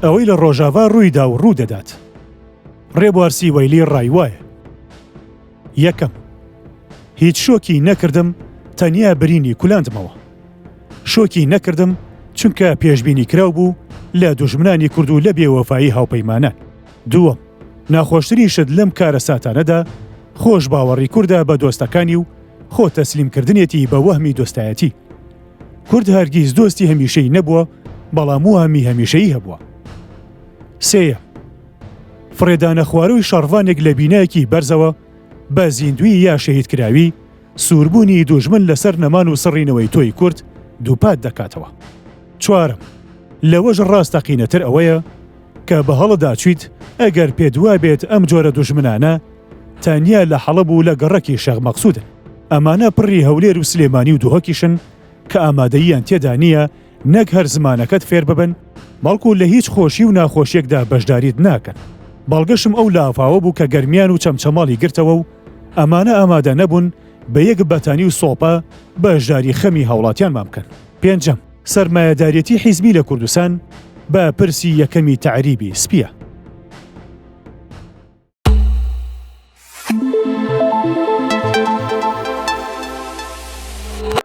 ئەوەی لە ڕۆژاوا ڕوویدا و ڕوودەدات. ڕێبوارسی وەیلی ڕایوایە. یەکەم، هیچ شۆکی نەکردم تەنیا برینی کولاندمەوە. شۆکی نەکردم چونکە پێشبینی کراو بوو لە دوژمنانی کورد و لە بێوەفایی هاوپەیمانان. دووەم، ناخۆشترینشت لەم کارە ساتانەدا خۆش باوەڕی کووردە بە دۆستەکانی و خۆ تەسلیمکردنێتی بە وەهمی دۆستایەتی. کورد هەرگیز دۆستی هەمیشەی نەبووە، بەڵام وەهمی هەمیشەیی هەبووە. سێیەم، فرێدانە خواروی شەڕڤانێک لە بینایەکی بەرزەوە بە زیندوی یا شەهیدکراوی سووربوونی دوژمن لەسەر نەمان و سڕینەوەی تۆی کورد دووپات دەکاتەوە. چوارم، لەوەش ڕاستەقینەتر ئەوەیە کە بە هەڵەدا چیت ئەگەر پێدوا بێت ئەم جۆرە دوژمنانە تانیا لە حەڵەب و لە گەڕەکی شێخ مەقسوودن. ئەمانە پڕی هەولێر و سلێمانی و دووهەکیشن کە ئامادەییان تێدا نییە نەک هەر زمانەکەت فێر ببن، بەڵکو لە هیچ خۆشی و ناخۆشیەکدا بەشداریت ناکەن. بەڵگەشم ئەو لافاوە بوو کە گەرمیان و چەمچەماڵی گرتەوە و ئەمانە ئامادە نەبوون بە یەک بەتانی و سۆپە بەشداری خەمی هاوڵاتیانمان بکەن. پێنجەم، سەرمایەدارێتی حیزبی لە کوردستان بە پرسی یەکەمی تەعریبی سپیە.